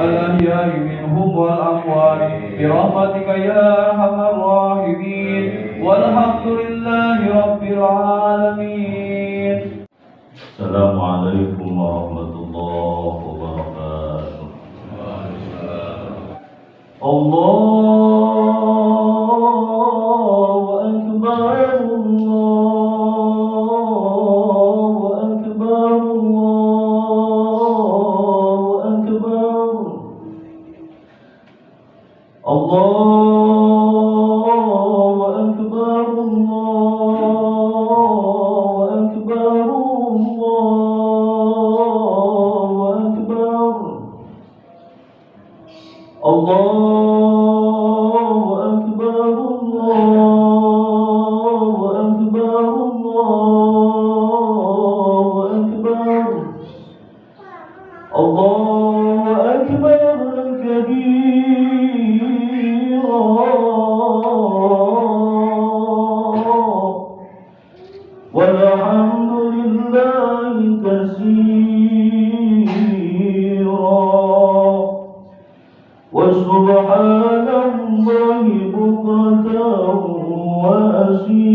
الأحياء منهم والأموات برحمتك يا أرحم الراحمين والحمد لله رب العالمين. السلام عليكم ورحمة الله وبركاته. الله أكبر الله أكبر الله أكبر الله أكبر الله أكبر الله أكبر الله أكبر الله أكبر الله أكبر كبيرا والحمد لله كثيرا وسبحان الله بكرة وأصيلا.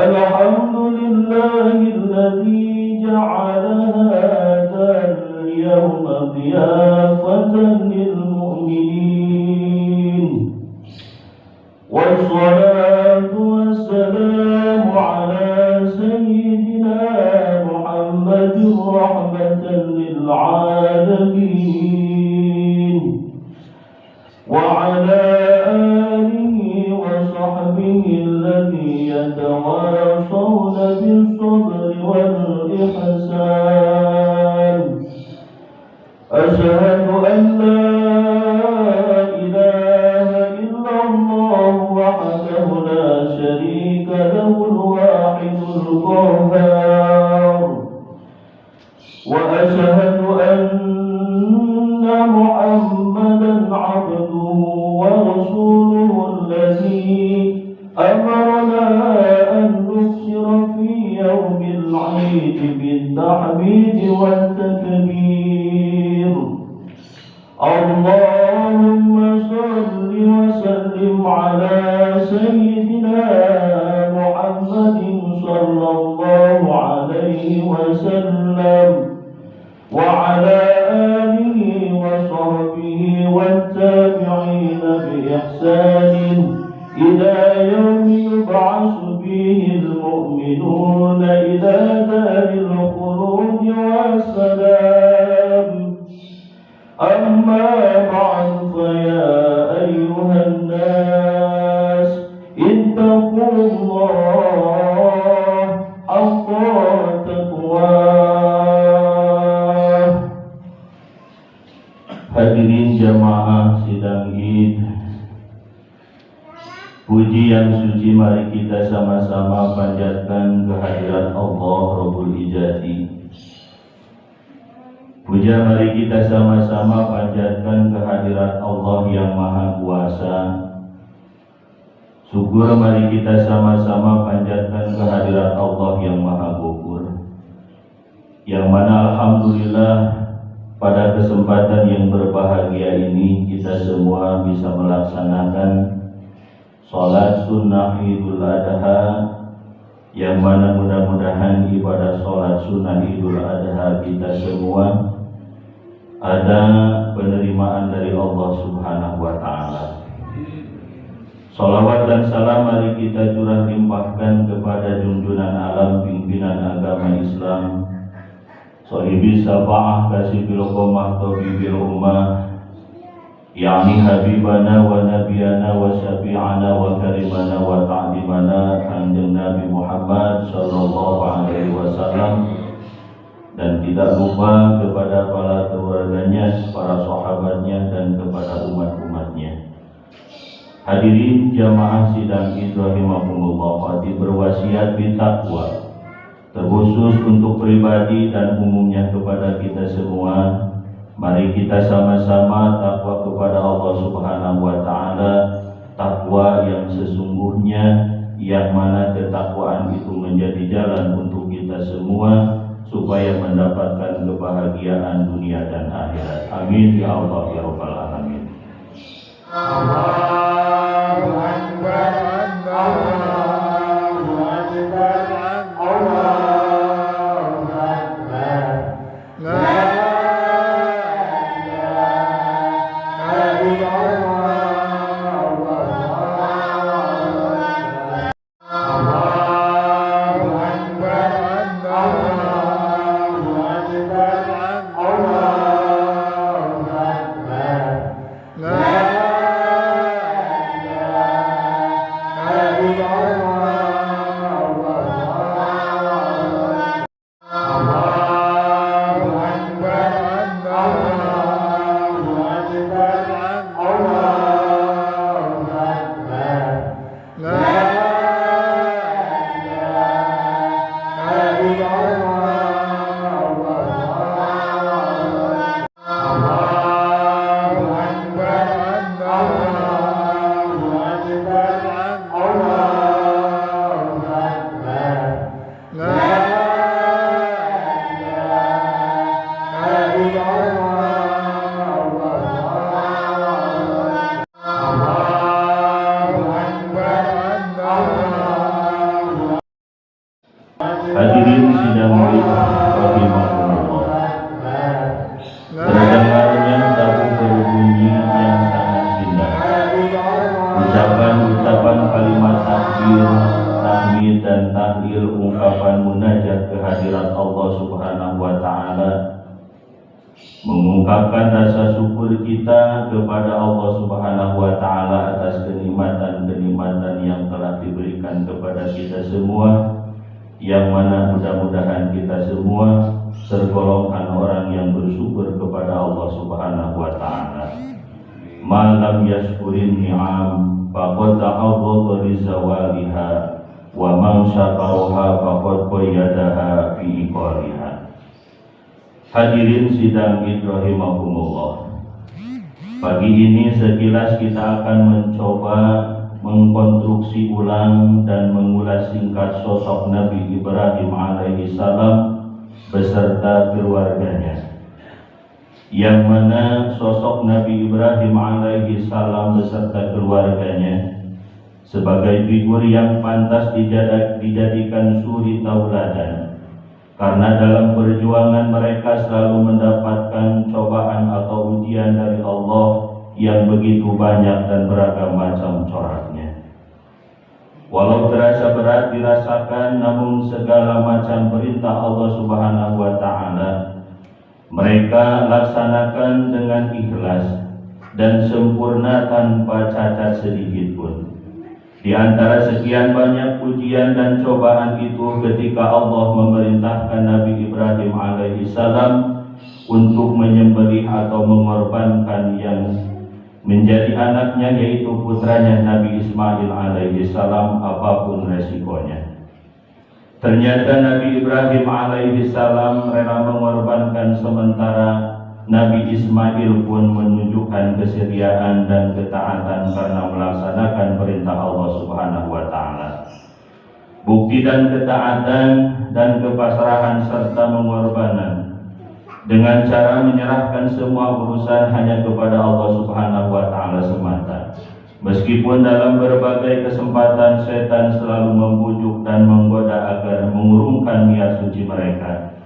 الحمد لله الذي جعل هذا اليوم ضيافة للمؤمنين والصلاة والسلام على سيدنا محمد رحمة للعالمين وعلى آله وصحبه الذين يتواصون بالصبر والإحسان. أشهد أن لا إله إلا الله وحده لا شريك له الواحد القهار وأشهد أن محمدا عبده ورسوله الذي أمرنا أن نكثر في يوم العيد بالتحميد والتكبير. اللهم صل وسلم على سيدنا محمد صلى الله عليه وسلم وعلى آله وصحبه والتابعين بإحسان إلى يوم يبعث فيه المؤمنون إلى دار الخلود والسلام. أما بعد فيا أيها الناس اتقوا الله حق تقواه. Hadirin jamaah sidang Id, puji yang suci mari kita sama-sama panjatkan kehadirat Allah Rabbul Izzati. Puja mari kita sama-sama panjatkan kehadirat Allah yang Maha Kuasa. Syukur mari kita sama-sama panjatkan kehadirat Allah yang Maha Ghaffur. Yang mana alhamdulillah pada kesempatan yang berbahagia ini kita semua bisa melaksanakan sholat sunnah Idul Adha, yang mana mudah-mudahan ibadah sholat sunnah Idul Adha kita semua ada penerimaan dari Allah Subhanahu wa Ta'ala. Sholawat dan salam mari kita curah limpahkan kepada junjungan alam pimpinan agama Islam, sahibi syafa'ah kasibil qomah tabibil ummah, yakni habibana wa nabiyana wa syafi'ana wa karimana wa ta'limana kanjeng Nabi Muhammad sallallahu alaihi wasallam, dan tidak lupa kepada para keluarganya, para sahabatnya, dan kepada umat-umatnya. Hadirin jamaah sidang Id rahimahumullah, hati berwasiat bertakwa terkhusus untuk pribadi dan umumnya kepada kita semua. Mari kita sama-sama takwa kepada Allah Subhanahu wa Ta'ala, takwa yang sesungguhnya, yang mana ketakwaan itu menjadi jalan untuk kita semua supaya mendapatkan kebahagiaan dunia dan akhirat. Amin ya Allah ya Rabbal alamin. Allahu Akbar, Allahu Akbar, Allahu Akbar. La ilaha illallah, Allahu Akbar. Allahu Akbar, Allahu Akbar, Allahu Akbar. La Hadirin sidang rahimahumullah. Terdengarnya tabu berbunyi yang sangat indah. Ucapan-ucapan kalimat takbir, tahmid dan tahlil, ungkapan munajat kehadirat Allah Subhanahu wa taala, mengungkapkan rasa syukur kita kepada Allah Subhanahu wa taala atas kenikmatan-kenikmatan yang telah diberikan kepada kita semua, yang mana mudah-mudahan kita semua tergolongan orang yang bersyukur kepada Allah Subhanahu wa taala. Malam yashkurin ni'am faqad ta'awwadha li zawaliha wa man syakaraha faqad qayyadaha fi iqariha. Hadirin sidang rahimahumullah. Pagi ini sekilas kita akan mencoba mengkonstruksi ulang dan mengulas singkat sosok Nabi Ibrahim alaihi salam beserta keluarganya, yang mana sosok Nabi Ibrahim alaihi salam beserta keluarganya sebagai figur yang pantas dijadikan suri tauladan, karena dalam perjuangan mereka selalu mendapatkan cobaan atau ujian dari Allah yang begitu banyak dan beragam macam coraknya. Walau terasa berat dirasakan, namun segala macam perintah Allah Subhanahu wa taala mereka laksanakan dengan ikhlas dan sempurna tanpa cacat sedikit pun. Di antara sekian banyak ujian dan cobaan itu, ketika Allah memerintahkan Nabi Ibrahim alaihi salam untuk menyembelih atau mengorbankan yang menjadi anaknya, yaitu putranya Nabi Ismail alaihi salam, apapun resikonya. Ternyata Nabi Ibrahim alaihi salam rela mengorbankan, sementara Nabi Ismail pun menunjukkan kesetiaan dan ketaatan karena melaksanakan perintah Allah Subhanahu wa taala. Bukti dan ketaatan dan kepasrahan serta pengorbanan dengan cara menyerahkan semua urusan hanya kepada Allah Subhanahu wa taala semata. Meskipun dalam berbagai kesempatan setan selalu membujuk dan menggoda agar mengurungkan niat suci mereka,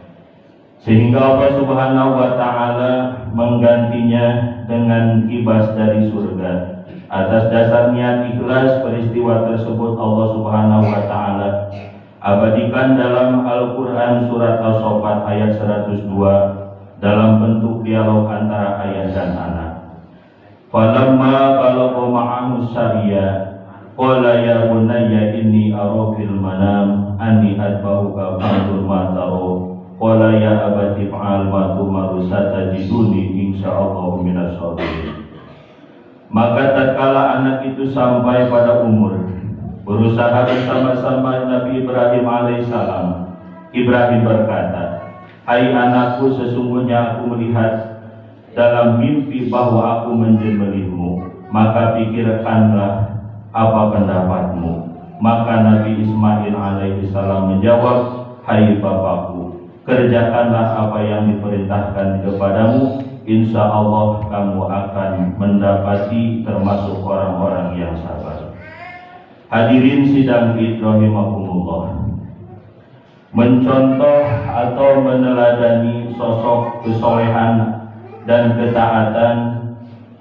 sehingga Allah Subhanahu wa taala menggantinya dengan kibas dari surga. Atas dasar niat ikhlas, peristiwa tersebut Allah Subhanahu wa taala abadikan dalam Al-Qur'an surat As-Saffat ayat 102 dalam bentuk dialog antara ayah dan anak. Falamma balagha ma'ahu sa'ya qala ya bunayya inni ara fil manam anni atba'uka fanzur ma tara qala ya abati fa'al ma tu'maru satajiduni insyaallah minas sabirin. Maka tatkala anak itu sampai pada umur berusaha bersama-sama Nabi Ibrahim alaihissalam, Ibrahim berkata, "Hai anakku, sesungguhnya aku melihat dalam mimpi bahwa aku menyembelihmu, maka pikirkanlah apa pendapatmu? Maka Nabi Ismail alaihi salam menjawab, hai bapakku, kerjakanlah apa yang diperintahkan kepadamu, insya Allah kamu akan mendapati termasuk orang-orang yang sabar. Hadirin sidang rahimakumullah, mencontoh atau meneladani sosok kesolehan dan ketaatan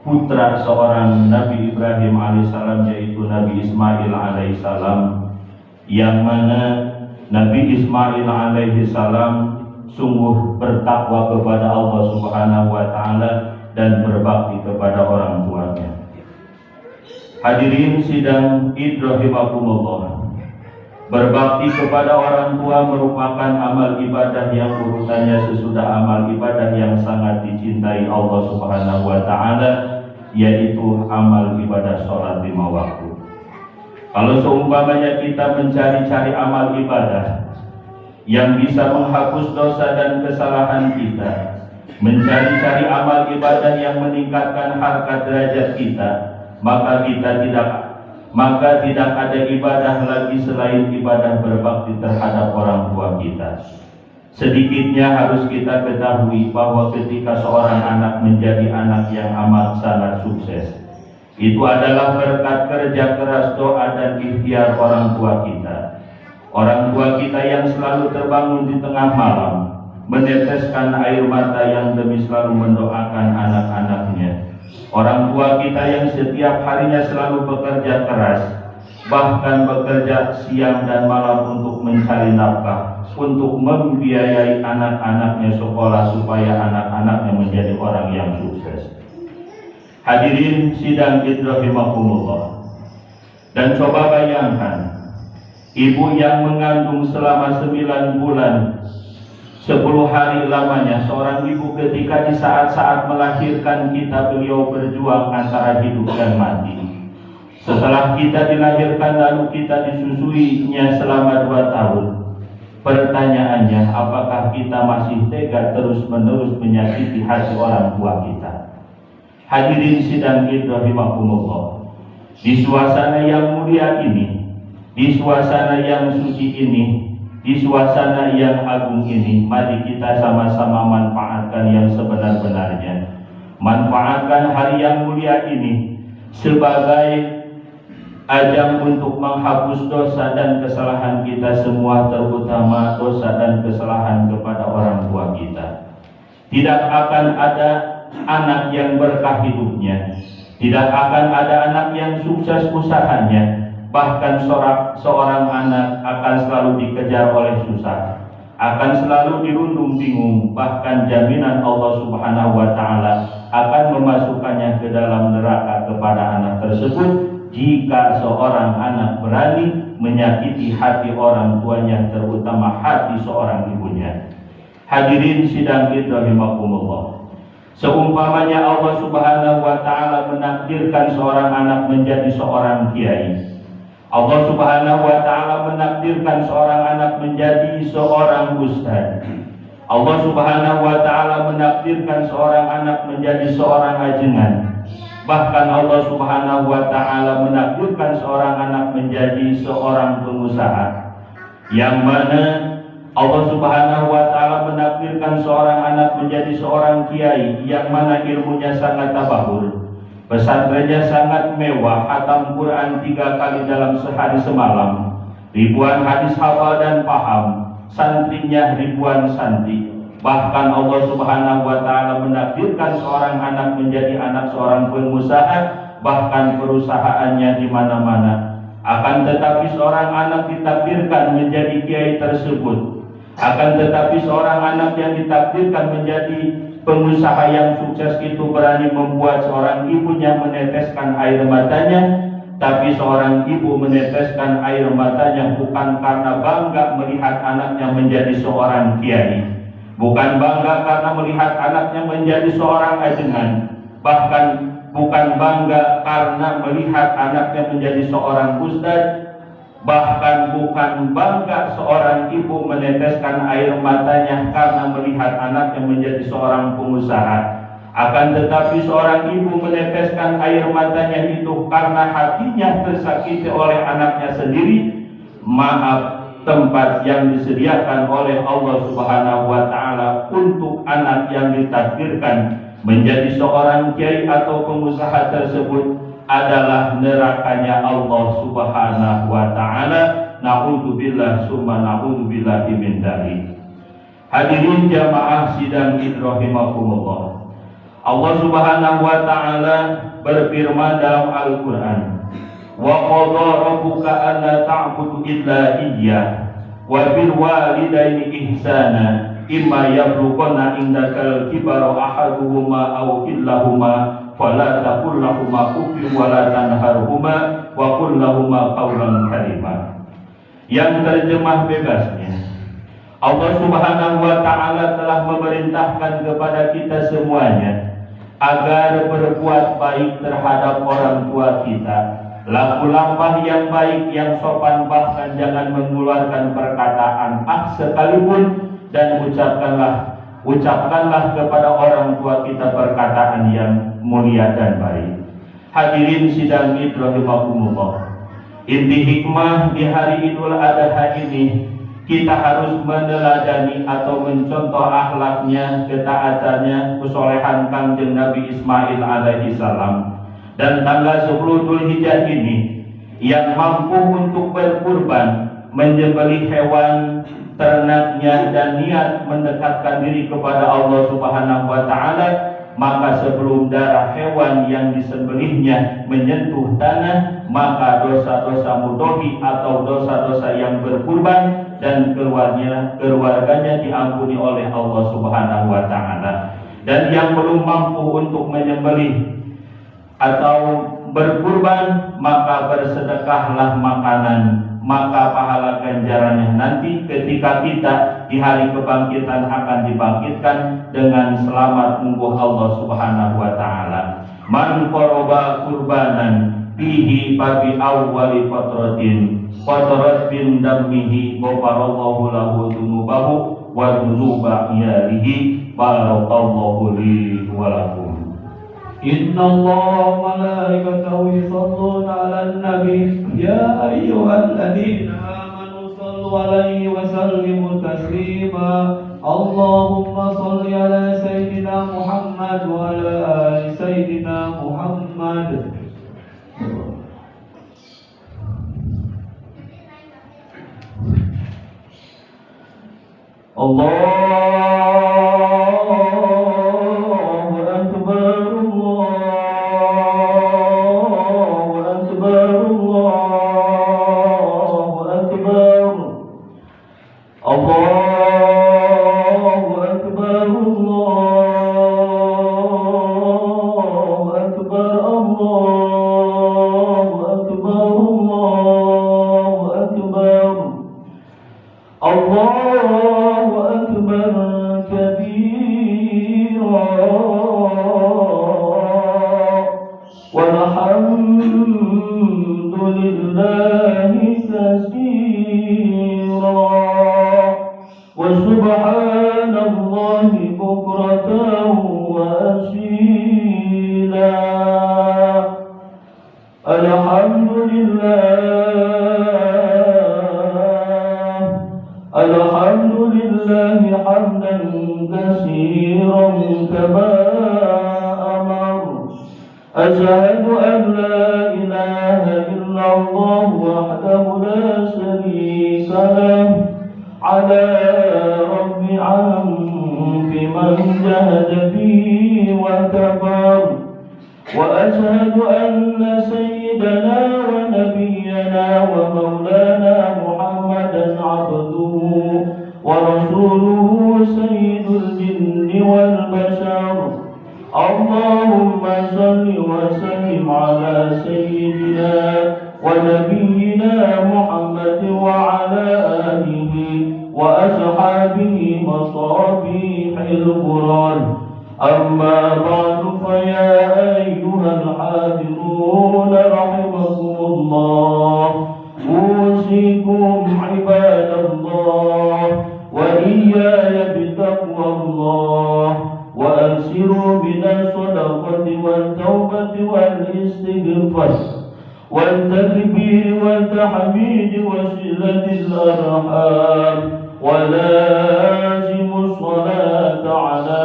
putra seorang Nabi Ibrahim alaihissalam, yaitu Nabi Ismail alaihissalam, yang mana Nabi Ismail alaihissalam sungguh bertakwa kepada Allah Subhanahu wa taala dan berbakti kepada orang tuanya. Hadirin sidang rahimakumullah, berbakti kepada orang tua merupakan amal ibadah yang urutannya sesudah amal ibadah yang sangat dicintai Allah Subhanahu wa taala, yaitu amal ibadah sholat 5 waktu. Kalau seumpamanya kita mencari-cari amal ibadah yang bisa menghapus dosa dan kesalahan kita, mencari-cari amal ibadah yang meningkatkan harkat derajat kita, maka tidak ada ibadah lagi selain ibadah berbakti terhadap orang tua kita. Sedikitnya harus kita ketahui bahwa ketika seorang anak menjadi anak yang amat sangat sukses, itu adalah berkat kerja keras, doa dan ikhtiar orang tua kita. Orang tua kita yang selalu terbangun di tengah malam, meneteskan air mata yang demi selalu mendoakan anak-anaknya. Orang tua kita yang setiap harinya selalu bekerja keras, bahkan bekerja siang dan malam untuk mencari nafkah, untuk membiayai anak-anaknya sekolah supaya anak-anaknya menjadi orang yang sukses. Hadirin sidang rahimakumullah, dan coba bayangkan ibu yang mengandung selama 9 bulan 10 hari lamanya, seorang ibu ketika di saat-saat melahirkan kita, beliau berjuang antara hidup dan mati. Setelah kita dilahirkan lalu kita disusuinya selama 2 tahun. Pertanyaannya, apakah kita masih tega terus-menerus menyakiti hati orang tua kita? Hadirin sidang rahimakumullah, di suasana yang mulia ini, di suasana yang suci ini, di suasana yang agung ini, mari kita sama-sama manfaatkan yang sebenar-benarnya. Manfaatkan hari yang mulia ini sebagai ajang untuk menghapus dosa dan kesalahan kita semua, terutama dosa dan kesalahan kepada orang tua kita. Tidak akan ada anak yang berkah hidupnya, tidak akan ada anak yang sukses usahanya. Bahkan seorang anak akan selalu dikejar oleh susah, akan selalu dirundung bingung, bahkan jaminan Allah Subhanahu wa taala akan memasukkannya ke dalam neraka kepada anak tersebut jika seorang anak berani menyakiti hati orang tuanya, terutama hati seorang ibunya. Hadirin sidang rahimakumullah, seumpamanya Allah Subhanahu wa taala menakdirkan seorang anak menjadi seorang kiai, Allah Subhanahu wa taala menakdirkan seorang anak menjadi seorang ustaz, Allah Subhanahu wa taala menakdirkan seorang anak menjadi seorang ajengan, bahkan Allah Subhanahu wa taala menakdirkan seorang anak menjadi seorang pengusaha, yang mana Allah Subhanahu wa taala menakdirkan seorang anak menjadi seorang kiai yang mana ilmunya sangat tabahur, pesantrennya sangat mewah, khatam Quran 3 kali dalam sehari semalam, ribuan hadis hafal dan paham, santrinya ribuan santri. Bahkan Allah Subhanahu wa taala menakdirkan seorang anak menjadi anak seorang pengusaha, bahkan perusahaannya di mana-mana. Akan tetapi seorang anak ditakdirkan menjadi kiai tersebut, akan tetapi seorang anak yang ditakdirkan menjadi pengusaha yang sukses itu berani membuat seorang ibunya meneteskan air matanya. Tapi seorang ibu meneteskan air matanya bukan karena bangga melihat anaknya menjadi seorang kiai, bukan bangga karena melihat anaknya menjadi seorang ajengan, bahkan bukan bangga karena melihat anaknya menjadi seorang ustaz, bahkan bukan bangga seorang ibu meneteskan air matanya karena melihat anaknya menjadi seorang pengusaha. Akan tetapi seorang ibu meneteskan air matanya itu karena hatinya tersakiti oleh anaknya sendiri, maaf, tempat yang disediakan oleh Allah Subhanahu wa Ta'ala untuk anak yang ditakdirkan menjadi seorang kiai atau pengusaha tersebut adalah nerakanya Allah Subhanahu wa Ta'ala. Na'udzubillah summa na'udzubillahi min dzalik. Hadirin jamaah sidang rahimakumullah. Allah Subhanahu wa Ta'ala berfirman dalam Al-Qur'an, wa qadha rabbuka alla ta'budu illa iyyah wa bil walidaini ihsana imma yablughanna indakal kibara ahaduhuma aw kilahuma fala taqul lahumā uffin wa la tanharhumā wa qul lahumā qawlan karīmā. Yang terjemah bebasnya, Allah Subhanahu wa Ta'ala telah memerintahkan kepada kita semuanya agar berbuat baik terhadap orang tua kita. Laku lampah yang baik, yang sopan, bahkan jangan mengeluarkan perkataan sekalipun, dan ucapkanlah kepada orang tua kita perkataan yang mulia dan baik. Hadirin sidang rahimakumullah. Inti hikmah di hari Idul Adha ini, kita harus meneladani atau mencontoh akhlaknya, ketaatannya, kesolehan Kanjeng Nabi Ismail alaihi salam. Dan tanggal 10 Dzulhijjah ini yang mampu untuk berkurban, menyembelih hewan ternaknya dan niat mendekatkan diri kepada Allah Subhanahu wa Ta'ala, maka sebelum darah hewan yang disembelihnya menyentuh tanah, maka dosa-dosa mudhohi atau dosa-dosa yang berkurban dan keluarganya diampuni oleh Allah Subhanahu wa Ta'ala. Dan yang belum mampu untuk menyembelih atau berkurban, maka bersedekahlah makanan, maka pahala ganjarannya nanti ketika kita di hari kebangkitan akan dibangkitkan dengan selamat mungguh Allah Subhanahu wa Ta'ala. Man qoroba kurbanan fihi babi awwali fatratin fatrat bin dammihi ghafarallahu lahu dunubahu wa dunuba iyalihi. Barakallahu li wa lakum. إن الله وملائكته يصلون على النبي يا أيها الذين آمنوا صلوا عليه وسلموا تسليما اللهم صل على سيدنا محمد وعلى آل سيدنا محمد. أشهد أن لا إله إلا الله وحده لا شريك له على رب عمد من جهد به وكفر وأشهد أن سيدنا ونبينا ومولانا محمدا عبده ورسوله سيد الجن والبشر. اللهم صل وسلم على سيدنا ونبينا محمد وعلى آله وأصحابه مصابيح القرآن. أما بعد فيا أيها الحاضرون رحمكم الله أوصيكم عباد الله وإياي بتقوى الله وأبشروا بنصر والاستغفار والتكبير والتحميد وصلة الأرحام ولازم الصلاة على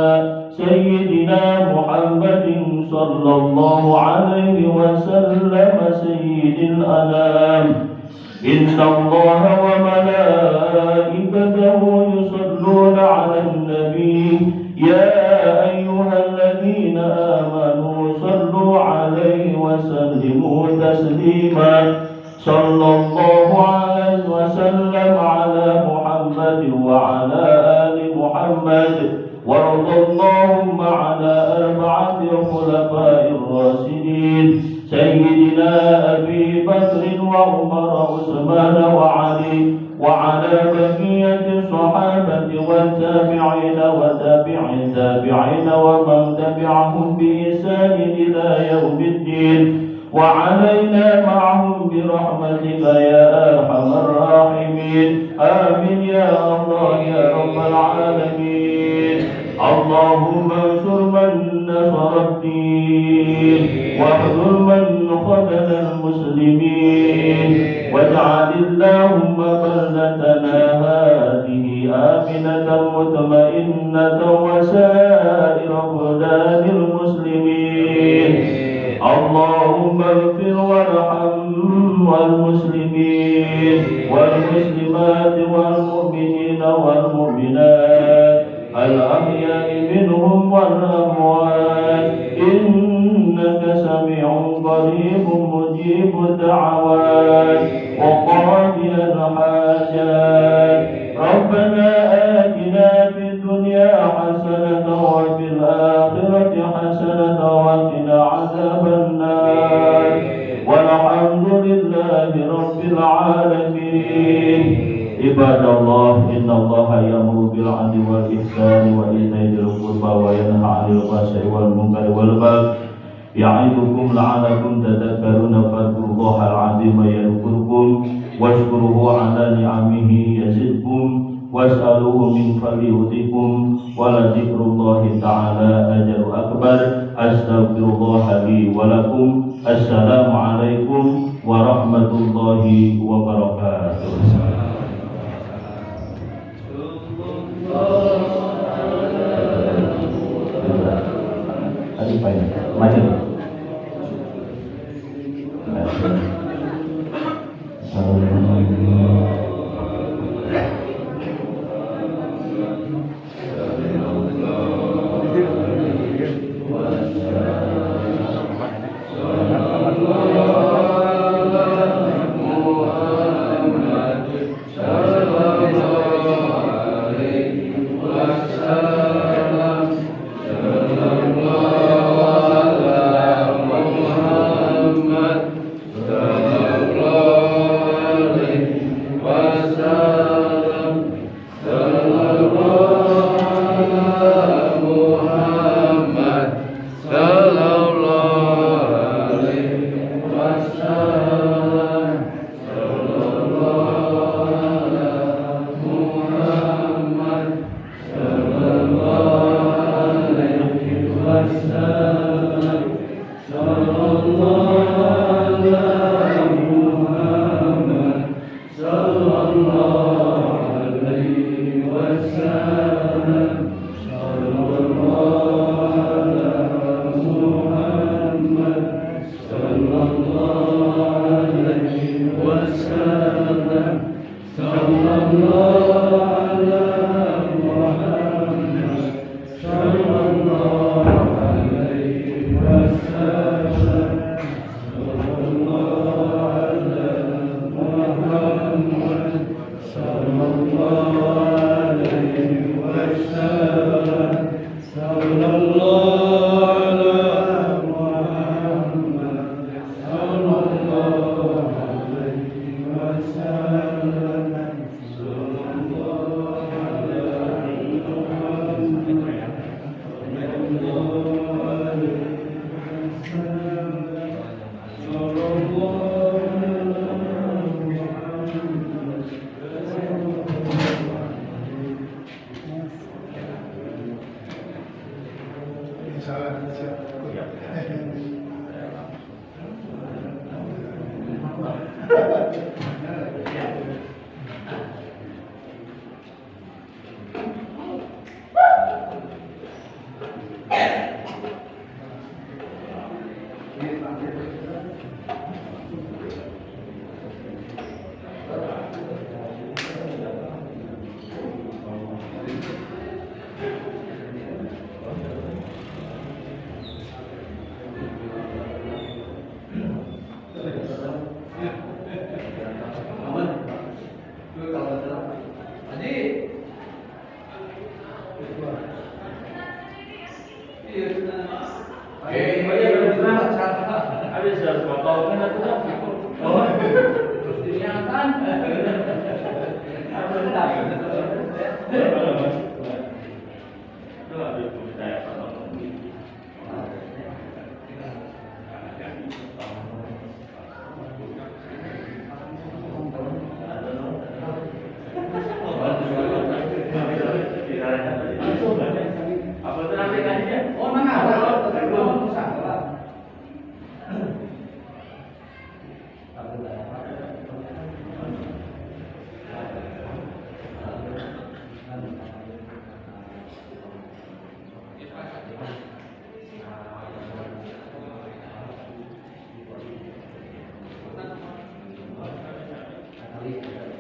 سيدنا محمد صلى الله عليه وسلم سيد الأنام. إن الله وملائكته يصلون على النبي يا أيها الذين آمنوا صلوا عليه وسلموا تسليما. صلى الله عليه وسلم على محمد وعلى آل محمد. وارض اللهم على أربعة الخلفاء الراشدين سيدنا أبي بكر وعمر وعثمان وعلي وعلى بقية الصحابة والتابعين وتابع التابعين ومن تبعهم بإحسان إلى يوم الدين وعلينا معهم برحمتك يا أرحم الراحمين. آمين يا الله يا رب العالمين. اللهم انصر من نصر الدين واخذل من خذل المسلمين واجعل اللهم بلدتنا هذه آمنة مطمئنة وسائر بلدان المسلمين. اللهم اغفر وارحم والمسلمين والمسلمات والمؤمنين والمؤمنات الأحياء منهم والأموات إنك سميع قريب مجيب الدعوات وقاضي الحاجات. ربنا آتنا في الدنيا حسنة وفي الآخرة حسنة وقنا عذاب النار والحمد لله رب العالمين. عباد الله إن الله يأمر بالعدل والإحسان وإيتاء ذي القربى وينهى عن الفحشاء والمنكر والبغي يعظكم لعلكم تذكرون. فاذكروا الله العظيم يذكركم واشكروه على نعمه يزدكم واسألوه من فضله يؤتكم ولذكر الله تعالى أجر أكبر. أستغفر الله لي ولكم. السلام عليكم ورحمة الله وبركاته. Maju. Mohon.